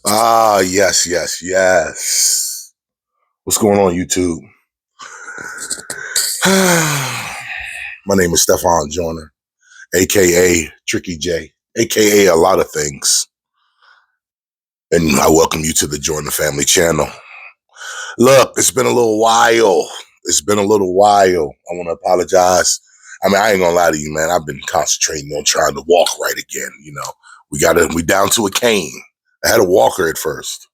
Ah, yes, yes, yes. What's going on, YouTube? My name is Stefan Joyner, aka Tricky J, aka a lot of things. And I welcome you to the Joyner Family channel. Look, it's been a little while. I want to apologize. I mean, I ain't gonna lie to you, man. I've been concentrating on trying to walk right again. We down to a cane. I had a walker at first.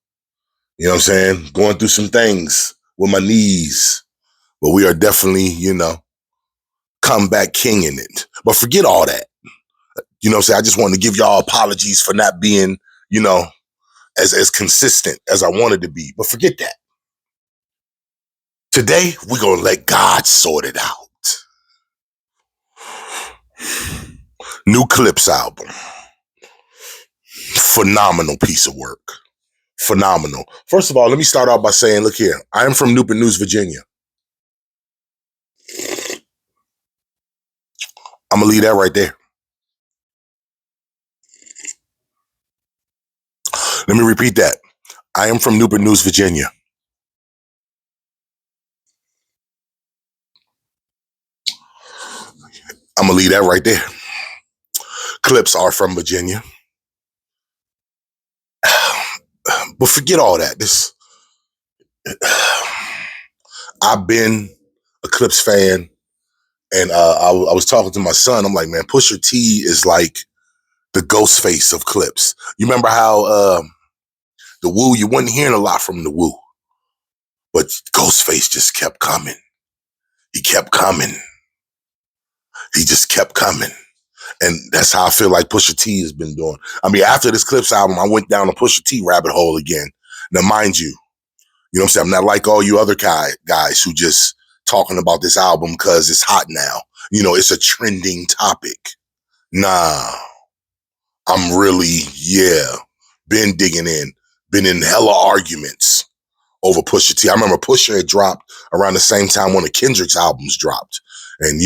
You know what I'm saying? Going through some things with my knees. But we are definitely, comeback king in it. But forget all that. You know what I'm saying? I just wanted to give y'all apologies for not being, you know, as consistent as I wanted to be. But forget that. Today, we're going to let God sort it out. New Clipse album. Phenomenal piece of work. Phenomenal. First of all, let me start off by saying, look here. I am from Newport News, Virginia. I'm going to leave that right there. Let me repeat that. I am from Newport News, Virginia. I'm going to leave that right there. Clipse are from Virginia. But forget all that. I've been a Clipse fan, and I was talking to my son. I'm like, man, Pusha T is like the ghost face of Clipse. You remember how the Woo, you wasn't hearing a lot from the Woo, but Ghostface just kept coming. He kept coming. He just kept coming. And that's how I feel like Pusha T has been doing. I mean, after this Clipse album, I went down a Pusha T rabbit hole again. Now, mind you, you know what I'm saying? I'm not like all you other guys who just talking about this album because it's hot now. You know, it's a trending topic. Nah, I'm really, been digging in, been in hella arguments over Pusha T. I remember Pusha had dropped around the same time one of Kendrick's albums dropped. And,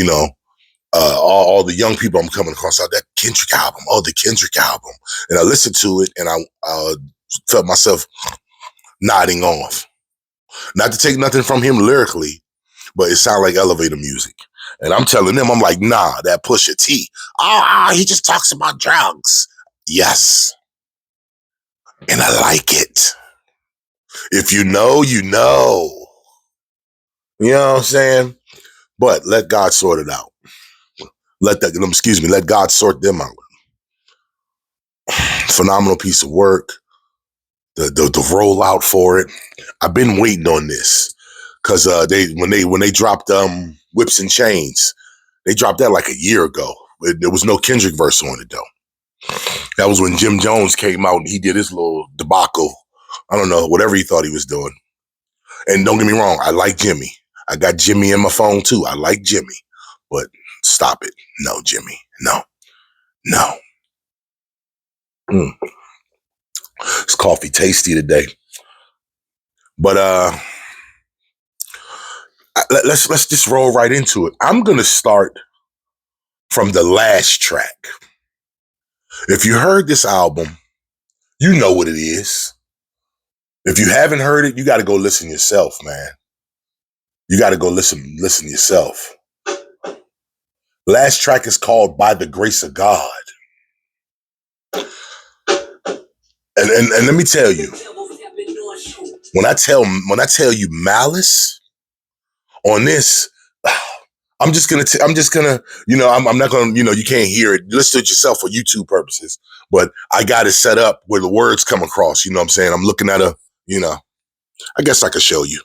all the young people I'm coming across, that Kendrick album, the Kendrick album. And I listened to it and I felt myself nodding off. Not to take nothing from him lyrically, but it sounded like elevator music. And I'm telling them, I'm like, nah, that Pusha T. He just talks about drugs. Yes. And I like it. If you know, you know. You know what I'm saying? But let God sort it out. Let God sort them out. Phenomenal piece of work. The rollout for it. I've been waiting on this. Cause when they dropped Whips and Chains, they dropped that like a year ago. There was no Kendrick verse on it though. That was when Jim Jones came out and he did his little debacle. I don't know, whatever he thought he was doing. And don't get me wrong, I like Jimmy. I got Jimmy in my phone too. I like Jimmy. But stop it. No, Jimmy. No. It's coffee tasty today. But let's just roll right into it. I'm gonna start from the last track. If you heard this album, you know what it is. If you haven't heard it, you got to go listen yourself, man. You got to go listen yourself. Last track is called By the Grace of God. And let me tell you, when I tell you malice on this, I'm not gonna, you can't hear it. Listen to it yourself for YouTube purposes. But I got it set up where the words come across. You know what I'm saying? I'm looking at I guess I could show you.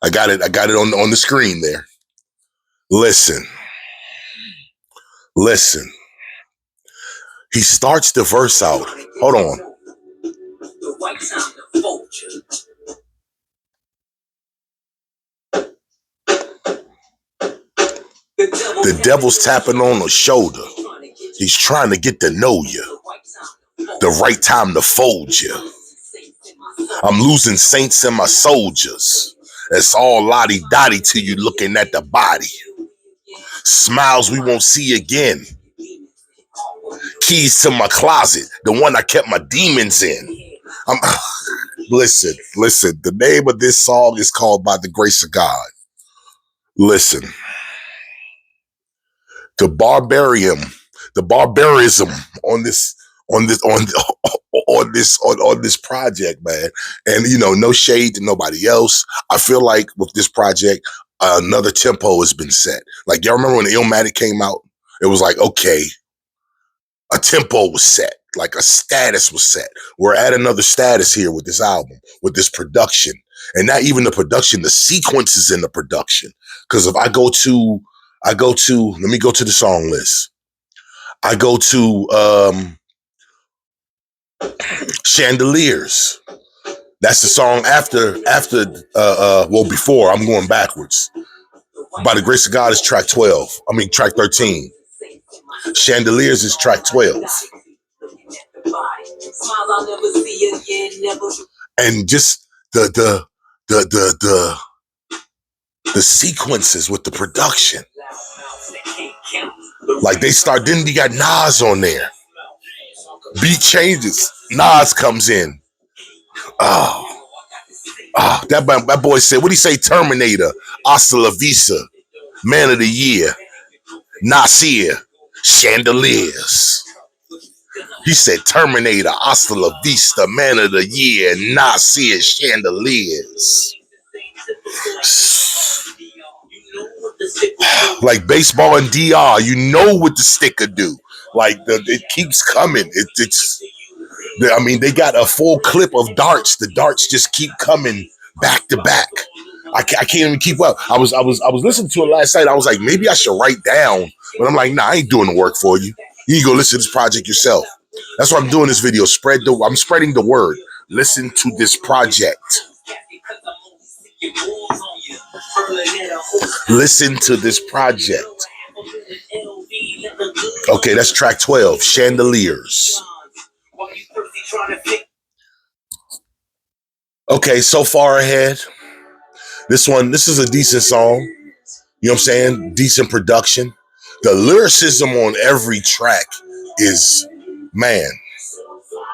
I got it on the screen there. Listen. He starts the verse out. Hold on. The devil's tapping on the shoulder. He's trying to get to know you. The right time to fold you. I'm losing saints and my soldiers. It's all lottie-dottie to you looking at the body. Smiles we won't see again. keys to my closet, the one I kept my demons in. I'm listen. The name of this song is called By the Grace of God. Listen, the barbarism on this project, man. And no shade to nobody else. I feel like with this project, another tempo has been set. Like, y'all remember when Illmatic came out? It was like, okay, a tempo was set, like a status was set. We're at another status here with this album, with this production. And not even the production, the sequences in the production. Because if I go to, let me go to the song list. I go to Chandeliers. That's the song before. I'm going backwards. By the Grace of God is track 12. Track 13. Chandeliers is track 12. And just the sequences with the production. Like then you got Nas on there. Beat changes. Nas comes in. That boy said, what did he say? Terminator, Hasta La Vista, Man of the Year, Nasir, Chandeliers. He said Terminator, Hasta La Vista, Man of the Year, Nasir, Chandeliers. Like baseball and DR, you know what the sticker do. Like it keeps coming. They got a full clip of darts. The darts just keep coming back to back. I can't even keep up. I was listening to it last night. I was like, maybe I should write down, but I'm like, nah, I ain't doing the work for you. You need to go listen to this project yourself. That's why I'm doing this video. I'm spreading the word. Listen to this project. Listen to this project. Okay, that's track 12, Chandeliers. Okay, so far ahead. This is a decent song. You know what I'm saying? Decent production. The lyricism on every track is, man.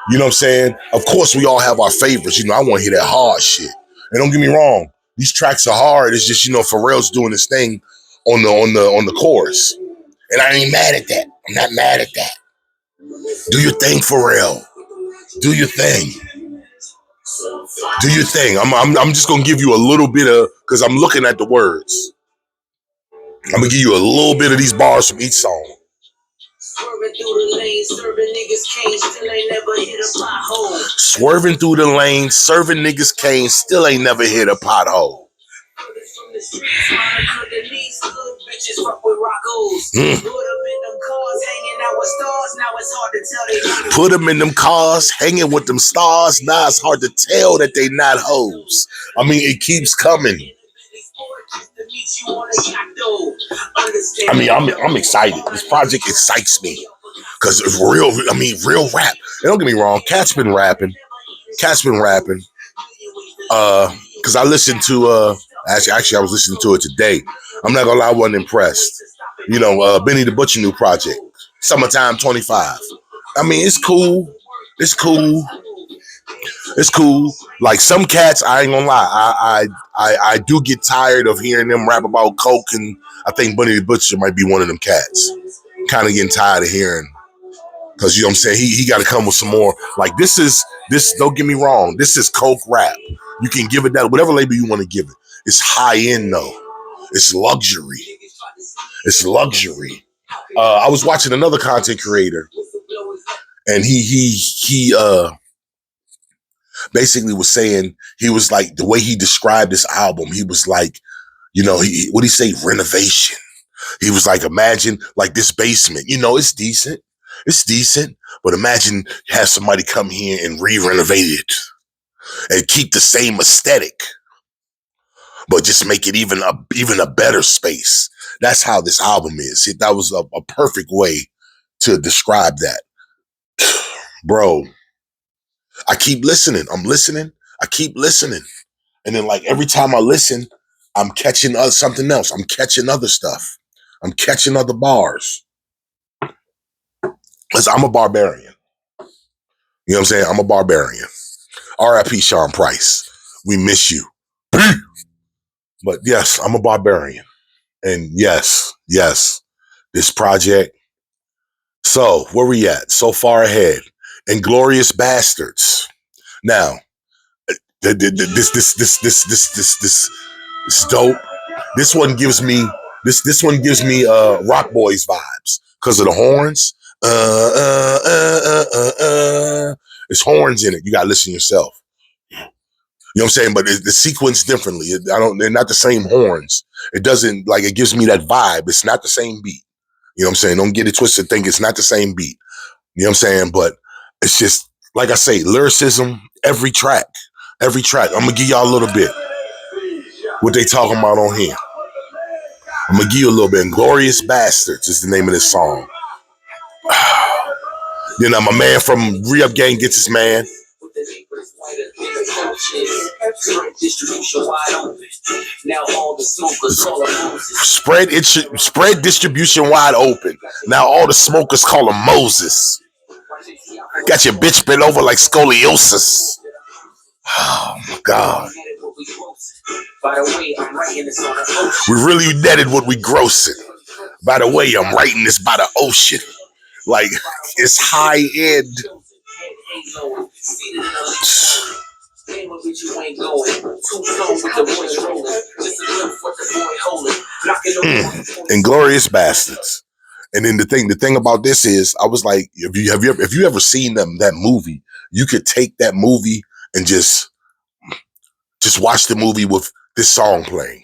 You know what I'm saying? Of course, we all have our favorites. I want to hear that hard shit. And don't get me wrong, these tracks are hard. It's just, Pharrell's doing his thing on the chorus. And I ain't mad at that. I'm not mad at that. Do your thing, Pharrell. Do your thing. Do your thing. I'm just gonna give you a little bit of, because I'm looking at the words. I'm gonna give you a little bit of these bars from each song. Swerving through the lane, serving niggas cane, still ain't never hit a pothole. Swerving through the lane, serving niggas cane, still ain't never hit a pothole. Put them in them cars, hanging with them stars. Now it's hard to tell that they not hoes. It keeps coming. I'm excited. This project excites me because it's real rap. And don't get me wrong, Cat's been rapping. Because I listened to actually I was listening to it today. I'm not gonna lie, I wasn't impressed. Benny the Butcher new project, Summertime 25. It's cool. It's cool. Like some cats, I ain't gonna lie. I do get tired of hearing them rap about coke, and I think Benny the Butcher might be one of them cats. Kind of getting tired of hearing, because you know what I'm saying. He got to come with some more. Like this. Don't get me wrong. This is coke rap. You can give it that whatever label you want to give it. It's high end though. It's luxury. I was watching another content creator, and he basically was saying, he was like, the way he described this album, he was like, what did he say? Renovation. He was like, imagine like this basement, it's decent, but imagine have somebody come here and re-renovate it and keep the same aesthetic, but just make it even a better space. That's how this album is. That was a perfect way to describe that. Bro, I keep listening. I keep listening. And then like every time I listen, I'm catching something else. I'm catching other stuff. I'm catching other bars. Because I'm a barbarian. You know what I'm saying? I'm a barbarian. R.I.P. Sean Price. We miss you. But yes, I'm a barbarian. And yes, this project. So where we at? So far ahead. Inglourious Basterds. Now, this dope. This one gives me Rock Boys vibes because of the horns. It's horns in it. You gotta listen yourself. You know what I'm saying? But the sequence differently. They're not the same horns. It doesn't like it gives me that vibe. It's not the same beat. You know what I'm saying? Don't get it twisted. Think it's not the same beat. You know what I'm saying? But it's just like I say, lyricism. Every track. I'm gonna give y'all a little bit. What they talking about on here? I'm gonna give you a little bit. Inglourious Basterds is the name of this song. You know, my man from Re-Up Gang gets his man. Spread distribution wide open. Now all the smokers call him Moses. Got your bitch bent over like scoliosis. Oh my God. We really netted what we grossing. By the way, I'm writing this by the ocean. Like, it's high end. Inglourious Basterds. And then the thing about this is, I was like, if you ever seen that movie, you could take that movie and just watch the movie with this song playing.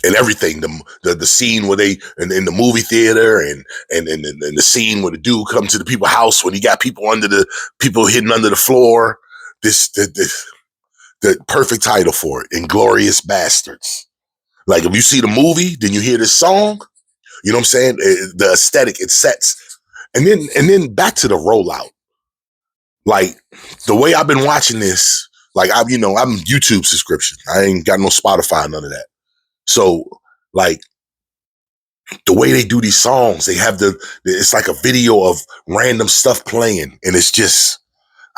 And everything, the scene where they in the movie theater and the scene where the dude comes to the people's house when he got people hidden under the floor. The perfect title for it, Inglourious Basterds. Like if you see the movie, then you hear this song. You know what I'm saying? The aesthetic it sets, and then back to the rollout. Like the way I've been watching this, like I'm YouTube subscription. I ain't got no Spotify, none of that. So, like, the way they do these songs, they have it's like a video of random stuff playing, and it's just,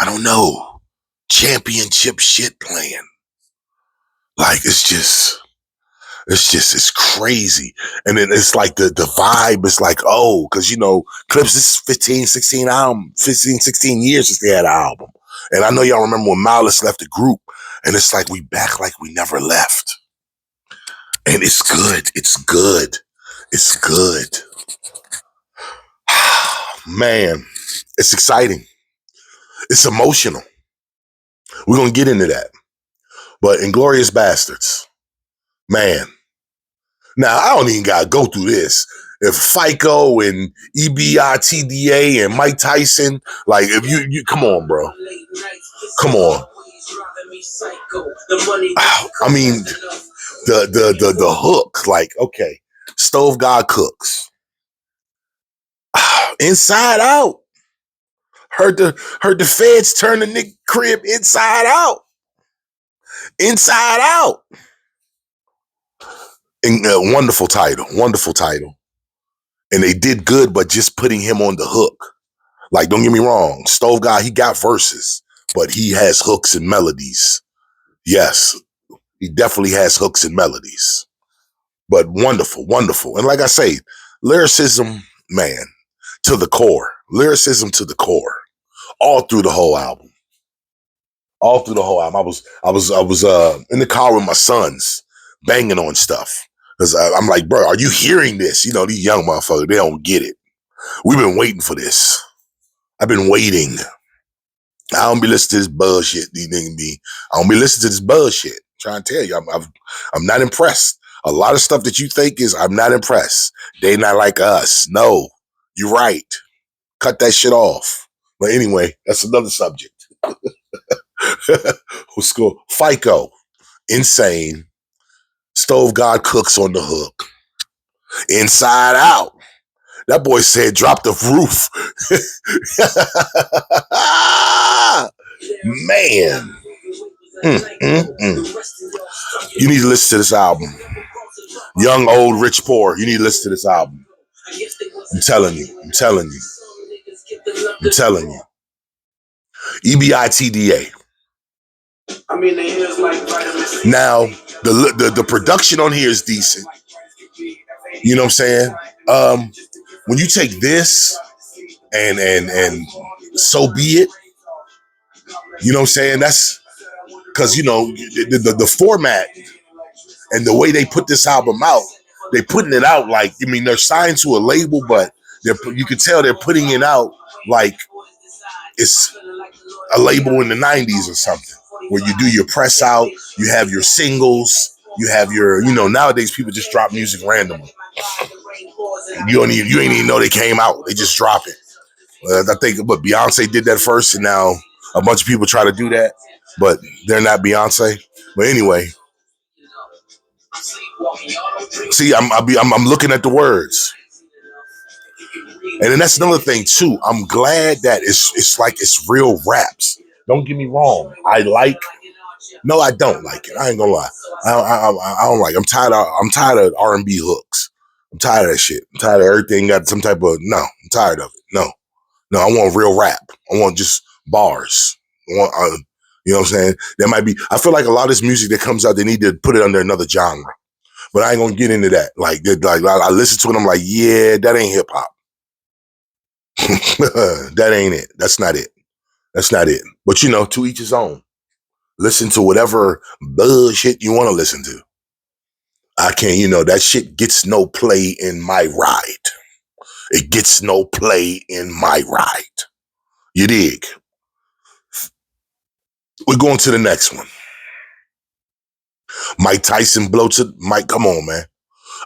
I don't know, championship shit playing. Like, it's crazy. And then it's like the vibe is like, oh, because, Clips is 15, 16 years since they had an album. And I know y'all remember when Malice left the group, and it's like we back like we never left. And it's good. Man, it's exciting. It's emotional. We're going to get into that. But Inglourious Basterds, man. Now, I don't even got to go through this. If FICO and EBITDA and Mike Tyson, like, if you come on, bro. Come on. I mean, the hook, like, okay, Stove God cooks. Inside Out. Heard the feds turn the nigga crib inside out. Inside Out. And, wonderful title. And they did good, but just putting him on the hook. Like, don't get me wrong, Stove God, he got verses, but he has hooks and melodies. Yes, he definitely has hooks and melodies. But wonderful. And like I say, lyricism, man, to the core. Lyricism to the core. All through the whole album. I was in the car with my sons, banging on stuff. Because I'm like, bro, are you hearing this? These young motherfuckers, they don't get it. We've been waiting for this. I've been waiting. I don't be listening to this bullshit. I don't be listening to this bullshit. I'm trying to tell you, I'm not impressed. A lot of stuff that you think is, I'm not impressed. They not like us. No, you're right. Cut that shit off. But anyway, that's another subject. What's cool? FICO, insane. Stove God cooks on the hook. Inside Out. That boy said, drop the roof. Man. You need to listen to this album. Young, old, rich, poor. You need to listen to this album. I'm telling you. I'm telling you. I'm telling you. EBITDA. Now, the production on here is decent. You know what I'm saying? When you take this and so be it, you know what I'm saying? That's because, you know, the format and the way they put this album out, they're putting it out like, I mean, they're signed to a label, but you can tell they're putting it out like it's a label in the 90s or something, where you do your press out, you have your singles, you have your, you know, nowadays people just drop music randomly. You ain't even know they came out. They just drop it. I think, but Beyonce did that first, and now a bunch of people try to do that, but they're not Beyonce. But anyway, see, I'm looking at the words, and then that's another thing too. I'm glad that it's like it's real raps. Don't get me wrong. No, I don't like it. I ain't gonna lie. I don't like it. I'm tired of R&B hooks. I'm tired of that shit. I'm tired of everything got some type of, no, I'm tired of it. No, I want real rap. I want just bars. I want, you know what I'm saying? There might be, I feel like a lot of this music that comes out, they need to put it under another genre. But I ain't gonna get into that. Like I listen to it, I'm like, yeah, that ain't hip hop. That ain't it. That's not it. That's not it. But you know, to each his own. Listen to whatever bullshit you want to listen to. I can't, you know, that shit gets no play in my ride. It gets no play in my ride. You dig? We're going to the next one. Mike Tyson blow to Mike. Come on, man.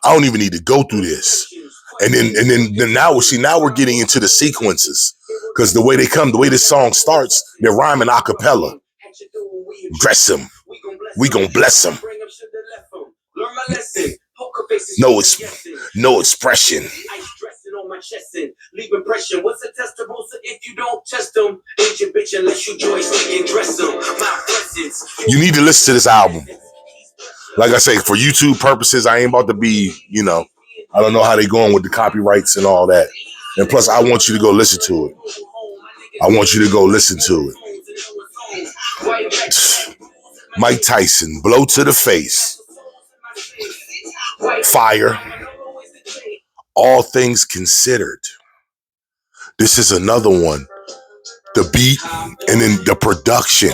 I don't even need to go through this. And then now we're getting into the sequences. Because the way they come, the way this song starts, they're rhyming a cappella. Dress him. We gonna bless him. No expression. Leave impression. What's a Testarossa if you don't test them? Ancient bitch unless you joystick and dress them. My presence. You need to listen to this album. Like I say, for YouTube purposes, I ain't about to be, you know, I don't know how they going with the copyrights and all that. And plus, I want you to go listen to it. I want you to go listen to it. Mike Tyson, blow to the face. Fire. All things considered. This is another one. The beat and then the production.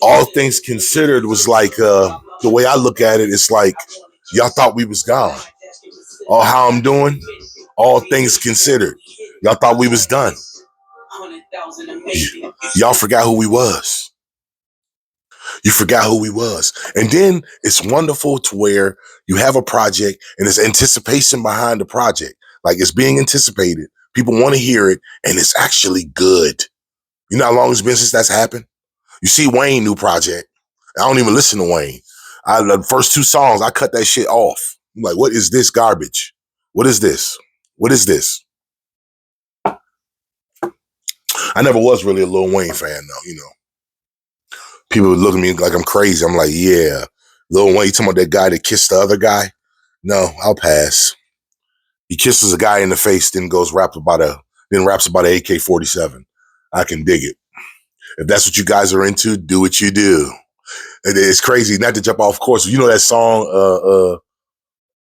All things considered was like, the way I look at it, it's like, y'all thought we was gone. Oh, how I'm doing? All things considered. Y'all thought we was done. Y'all forgot who we was. You forgot who we was. And then it's wonderful to where you have a project and there's anticipation behind the project. Like it's being anticipated. People want to hear it and it's actually good. You know how long it's been since that's happened? You see Wayne new project. I don't even listen to Wayne. The first 2 songs, I cut that shit off. I'm like, what is this garbage? What is this? What is this? I never was really a Lil Wayne fan though, you know. People would look at me like I'm crazy. I'm like, yeah. Lil Wayne, you talking about that guy that kissed the other guy? No, I'll pass. He kisses a guy in the face, then raps about an AK-47. I can dig it. If that's what you guys are into, do what you do. It's crazy not to jump off course. You know that song,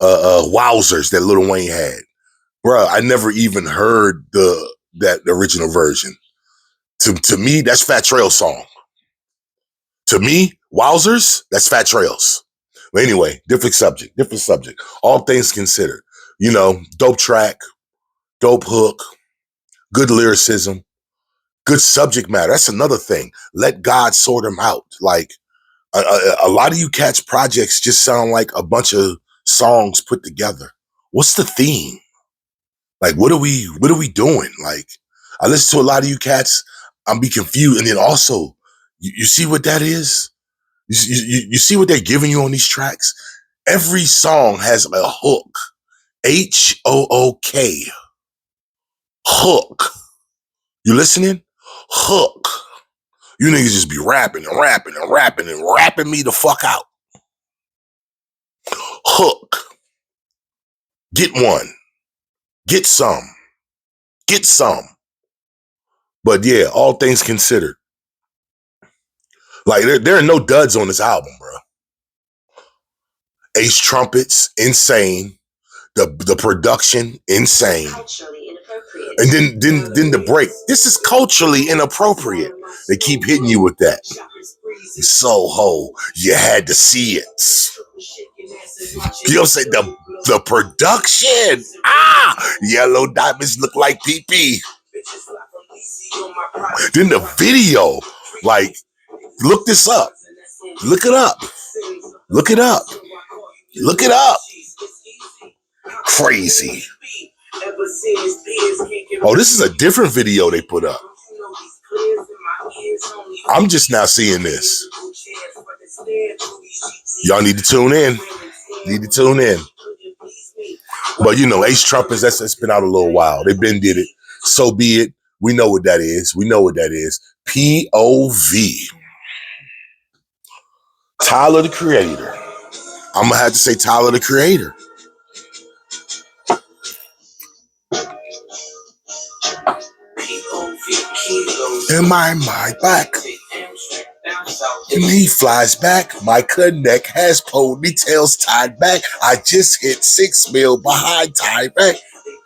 Wowzers that Lil Wayne had, bro. I never even heard that original version. To me, that's Fat Trail's song. To me, Wowzers, that's Fat Trail's. But anyway, different subject. All things considered, you know, dope track, dope hook, good lyricism, good subject matter. That's another thing. Let God sort them out. Like a lot of you cats projects just sound like a bunch of songs put together. What's the theme? Like, what are we doing? Like, I listen to a lot of you cats, I'm be confused. And then also, you see what that is? You see what they're giving you on these tracks? Every song has a hook. H-O-O-K. Hook. You listening? Hook. You niggas just be rapping me the fuck out. Hook. Get one. Get some. Get some. But yeah, all things considered, like there are no duds on this album, bro. Ace trumpets, insane. The production, insane. And then the break. This is culturally inappropriate. They keep hitting you with that. Soho, you had to see it. You know what I'm saying? The production. Yellow diamonds look like pee-pee. Then the video, like, look this up. Look it up. Look it up. Look it up. Crazy. Oh, this is a different video they put up. I'm just now seeing this. Y'all need to tune in. But you know, Ace Trumpets, that's been out a little while. They been did it. So be it. We know what that is. POV. Tyler the Creator. I'm gonna have to say Tyler the Creator. In my mind back. And he flies back. My connect has ponytails tied back. I just hit 6 mil behind tie back.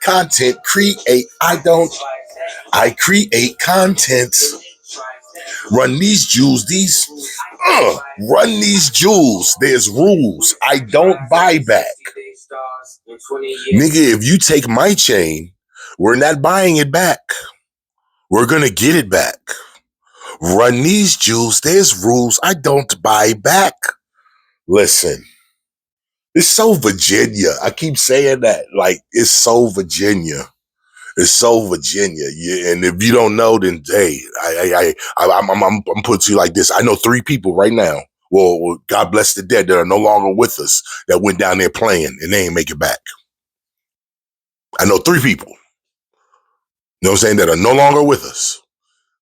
Content create. I create content. Run these jewels. Run these jewels. There's rules. I don't buy back. Nigga, if you take my chain, we're not buying it back. We're gonna get it back. Run these jewels. There's rules. I don't buy back. Listen, it's so Virginia. I keep saying that. Like, it's so Virginia. It's so Virginia. Yeah, and if you don't know, then hey, I'm putting to you like this. I know 3 people right now. Well, God bless the dead that are no longer with us that went down there playing and they ain't make it back. I know 3 people. You know what I'm saying? That are no longer with us.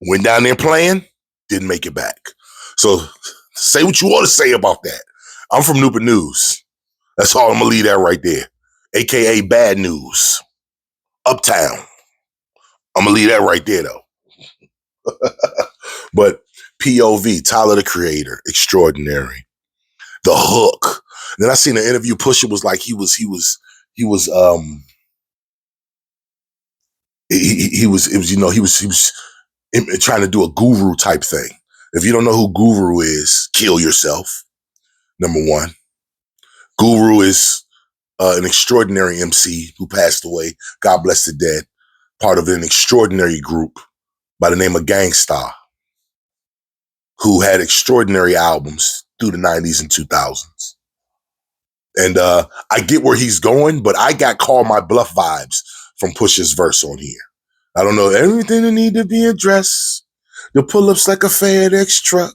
Went down there playing, didn't make it back. So say what you want to say about that. I'm from Newport News. That's all I'm gonna leave that right there. AKA bad news. Uptown. I'm gonna leave that right there though. But POV, Tyler the Creator, extraordinary. The hook. Then I seen an interview. Pusha was like he was trying to do a guru type thing. If you don't know who Guru is, kill yourself. Number one. Guru is an extraordinary MC who passed away. God bless the dead. Part of an extraordinary group by the name of Gang Starr, who had extraordinary albums through the 90s and 2000s. And I get where he's going, but I got Call My Bluff vibes from Pusha's verse on here. I don't know, everything that need to be addressed. The pull-ups like a FedEx truck.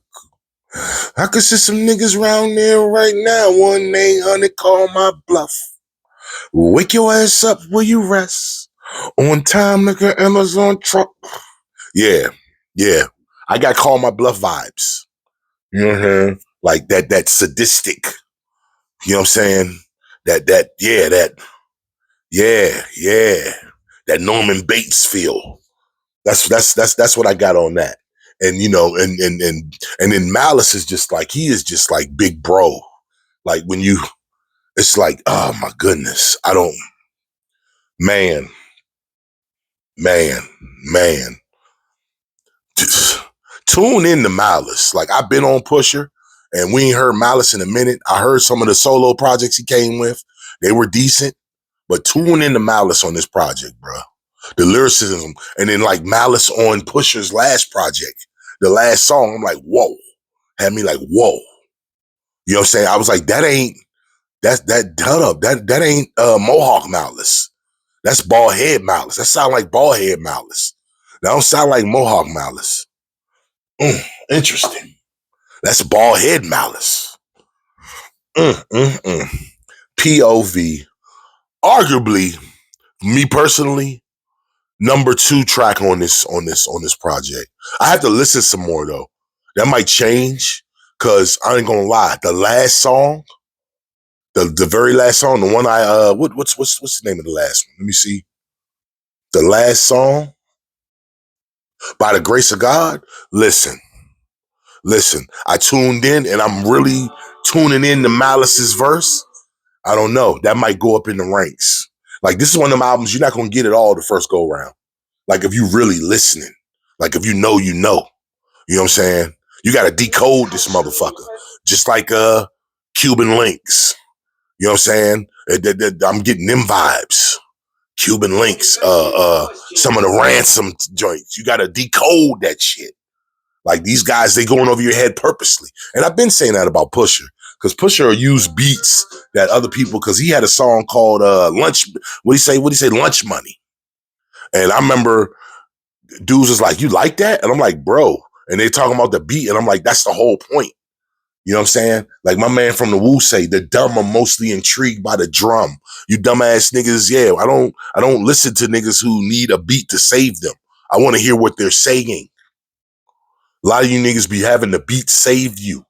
I could see some niggas around there right now. 1-800 Call My Bluff. Wake your ass up where you rest. On time like an Amazon truck. Yeah. I got Call My Bluff vibes. Mm-hmm. Like that sadistic. You know what I'm saying? That Norman Bates feel. That's what I got on that. And you know, and then Malice is just like, he is just like big bro. Like when you, it's like, oh my goodness, man. Tune in to Malice. Like, I've been on Pusher and we ain't heard Malice in a minute. I heard some of the solo projects he came with. They were decent, but tune in to Malice on this project, bro. The lyricism, and then like Malice on Pusher's last project, the last song, I'm like, whoa. Had me like, whoa. You know what I'm saying? I was like, that ain't Mohawk Malice. That's bald head Malice. That sound like bald head Malice. That don't sound like Mohawk Malice. Interesting. That's bald head Malice. POV. Arguably, me personally, number 2 track on this project. I have to listen some more though. That might change, cause I ain't gonna lie. The last song, the very last song, the one I what's the name of the last one? Let me see. The last song, By the Grace of God, listen. I tuned in and I'm really tuning in to Malice's verse. I don't know. That might go up in the ranks. Like, this is one of them albums you're not going to get it all the first go round. Like, if you really listening, like if you know, you know. You know what I'm saying? You got to decode this motherfucker. Just like Cuban Links. You know what I'm saying? I'm getting them vibes. Cuban Links, some of the Ransom joints. You got to decode that shit. Like, these guys, they going over your head purposely. And I've been saying that about Pusha. Because Pusha will use beats that other people, because he had a song called Lunch, what do you say, Lunch Money. And I remember dudes was like, you like that? And I'm like, bro. And they talking about the beat. And I'm like, that's the whole point. You know what I'm saying? Like my man from the Wu say, the dumb are mostly intrigued by the drum. You dumbass niggas, yeah. I don't listen to niggas who need a beat to save them. I want to hear what they're saying. A lot of you niggas be having the beat save you.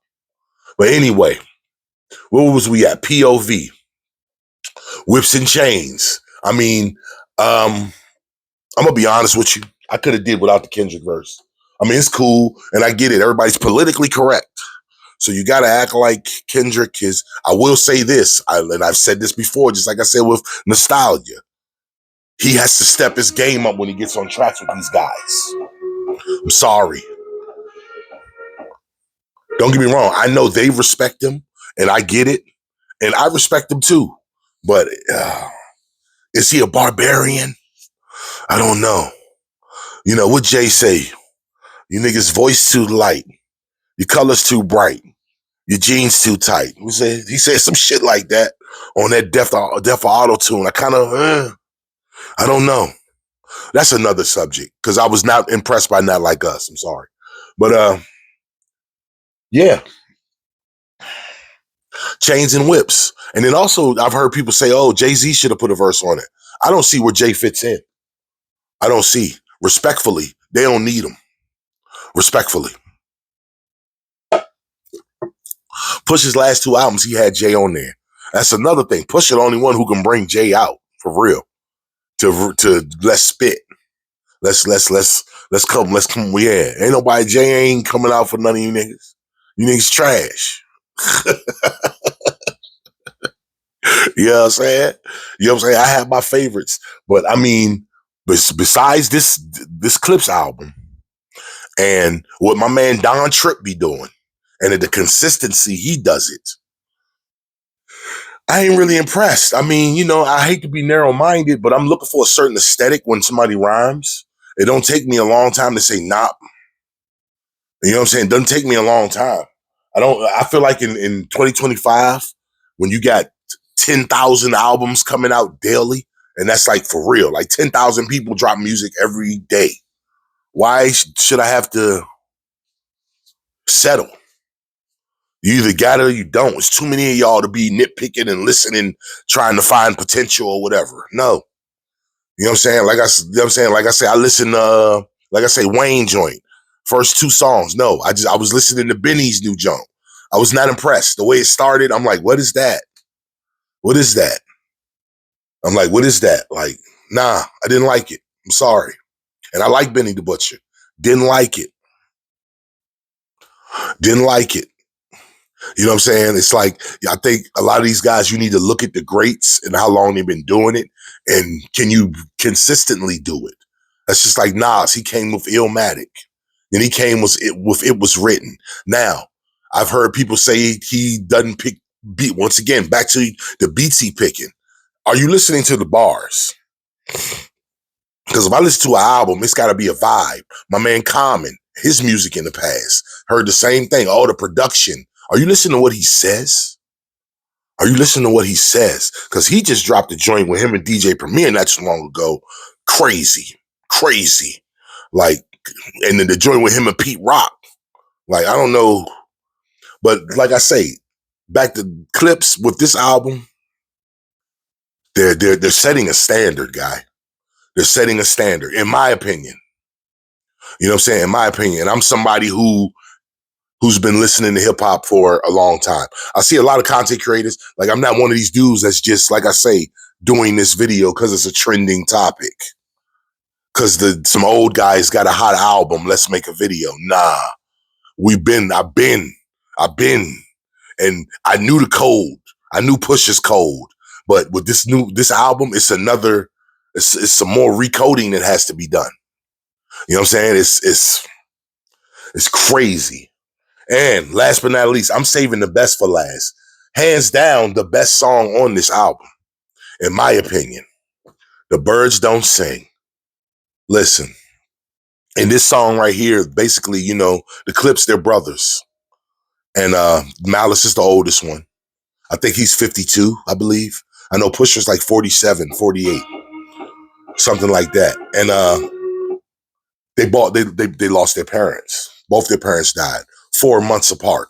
But anyway, where was we at? POV. Whips and Chains. I mean, I'm going to be honest with you. I could have did without the Kendrick verse. I mean, it's cool, and I get it. Everybody's politically correct. So you got to act like Kendrick is. I will say this, and I've said this before, just like I said with Nostalgia. He has to step his game up when he gets on tracks with these guys. I'm sorry. Don't get me wrong. I know they respect him, and I get it, and I respect him too. But is he a barbarian? I don't know. You know, what Jay say? You niggas' voice too light. Your colors too bright. Your jeans too tight. He said some shit like that on that Def Auto Tune. I kind of, I don't know. That's another subject because I was not impressed by Not Like Us. I'm sorry. But yeah. Chains and Whips. And then also I've heard people say, oh, Jay-Z should have put a verse on it. I don't see where Jay fits in. I don't see. Respectfully, they don't need him. Respectfully. Push's last two albums, he had Jay on there. That's another thing. Push the only one who can bring Jay out for real. To let's spit. Let's come. Yeah, ain't nobody. Jay ain't coming out for none of you niggas. You niggas trash. You know what I'm saying? You know what I'm saying? I have my favorites, but I mean, besides this Clipse album and what my man Don Tripp be doing, and the consistency he does it, I ain't really impressed. I mean, you know, I hate to be narrow-minded, but I'm looking for a certain aesthetic when somebody rhymes. It don't take me a long time to say "nop." You know what I'm saying? It doesn't take me a long time. I feel like in 2025, when you got 10,000 albums coming out daily, and that's like for real, like 10,000 people drop music every day. Why should I have to settle? You either got it or you don't. It's too many of y'all to be nitpicking and listening, trying to find potential or whatever. No. You know what I'm saying? Like I say, I listen like I say, Wayne joint. First two songs. No, I was listening to Benny's new joint. I was not impressed. The way it started, I'm like, what is that? What is that? I'm like, what is that? Like, nah, I didn't like it. I'm sorry. And I like Benny the Butcher. Didn't like it. Didn't like it. You know what I'm saying? It's like, I think a lot of these guys, you need to look at the greats and how long they've been doing it. And can you consistently do it? That's just like Nas. He came with Illmatic. Then he came with It Was Written. Now, I've heard people say he doesn't pick beat. Once again, back to the beats he picking. Are you listening to the bars? Because if I listen to an album, it's got to be a vibe. My man Common, his music in the past, heard the same thing. Oh, the production. Are you listening to what he says? Are you listening to what he says? Because he just dropped a joint with him and DJ Premier not too long ago. Crazy. Like, and then the joint with him and Pete Rock. Like, I don't know. But like I say, back to Clipse with this album, they're setting a standard, guy. They're setting a standard, in my opinion. You know what I'm saying? In my opinion. And I'm somebody who's been listening to hip hop for a long time. I see a lot of content creators. Like, I'm not one of these dudes that's just, like I say, doing this video because it's a trending topic. because some old guys got a hot album. Let's make a video. Nah, I've been, and I knew the code. I knew Pusha's code, but with this album, it's some more recoding that has to be done. You know what I'm saying? It's crazy. And last but not least, I'm saving the best for last. Hands down, the best song on this album, in my opinion. The Birds Don't Sing. Listen, in this song right here, basically, the Clips, they're brothers. And Malice is the oldest one. I think he's 52, I believe. I know Pusha's like 47, 48, something like that. And they lost their parents. Both their parents died 4 months apart.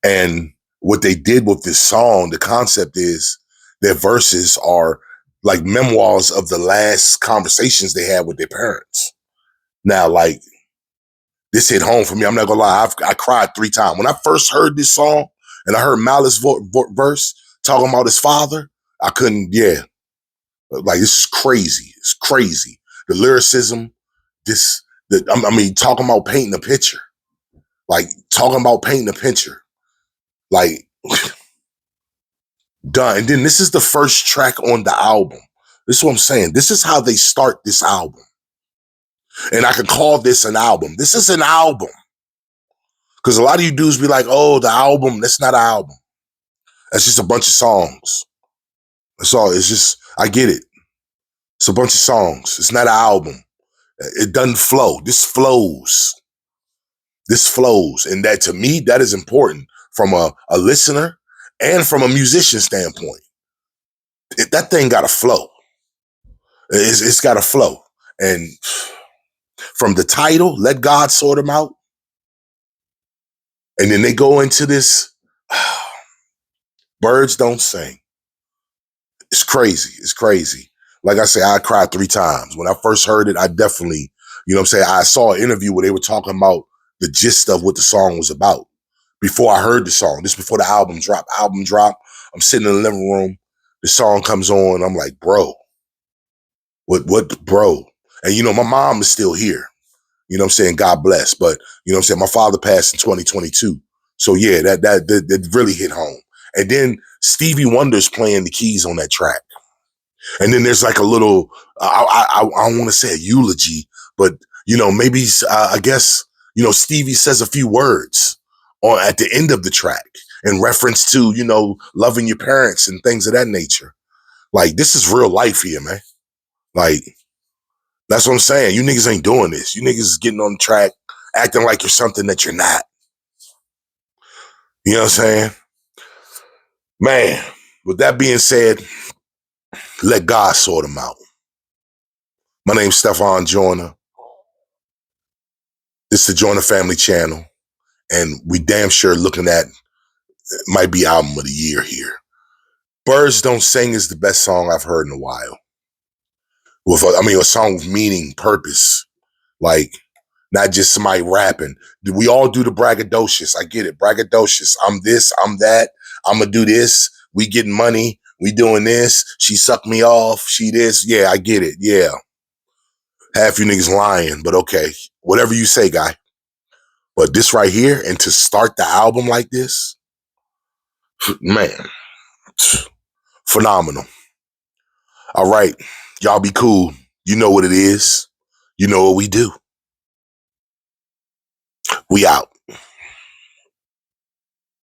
And what they did with this song, the concept is their verses are like memoirs of the last conversations they had with their parents. Now, like, this hit home for me. I'm not gonna lie. I cried 3 times. When I first heard this song and I heard Malice verse talking about his father, I couldn't, like, this is crazy. It's crazy. The lyricism, talking about painting a picture. Like, talking about painting a picture. Like, done. And then this is the first track on the album. This is what I'm saying. This is how they start this album. And I can call this an album. This is an album. Because a lot of you dudes be like, oh, the album, that's not an album. That's just a bunch of songs. That's all. It's just, I get it. It's a bunch of songs. It's not an album. It doesn't flow. This flows. This flows. And that, to me, that is important from a listener and from a musician standpoint. That thing got to flow. It's got to flow. And from the title, Let God Sort Them Out. And then they go into this, Birds Don't Sing. It's crazy. It's crazy. Like I say, I cried 3 times. When I first heard it, I definitely, I saw an interview where they were talking about the gist of what the song was about. Before I heard the song, this before the album dropped. I'm sitting in the living room. The song comes on. I'm like, bro, what, bro? And, my mom is still here. You know what I'm saying? God bless. But, my father passed in 2022. So, yeah, that really hit home. And then Stevie Wonder's playing the keys on that track. And then there's like a little, I don't want to say a eulogy, but, maybe, I guess, Stevie says a few words at the end of the track in reference to, loving your parents and things of that nature. Like, this is real life here, man. Like, that's what I'm saying. You niggas ain't doing this. You niggas is getting on the track, acting like you're something that you're not. You know what I'm saying? Man, with that being said, let God sort them out. My name's Stefan Joyner. This is the Joyner Family Channel. And we damn sure looking at, might be album of the year here. Birds Don't Sing is the best song I've heard in a while. A song with meaning, purpose. Like, not just somebody rapping. We all do the braggadocious. I get it. Braggadocious. I'm this, I'm that. I'm going to do this. We getting money. We doing this. She sucked me off. She this. Yeah, I get it. Yeah. Half you niggas lying, but okay. Whatever you say, guy. But this right here, and to start the album like this, man, phenomenal. All right. Y'all be cool. You know what it is. You know what we do. We out.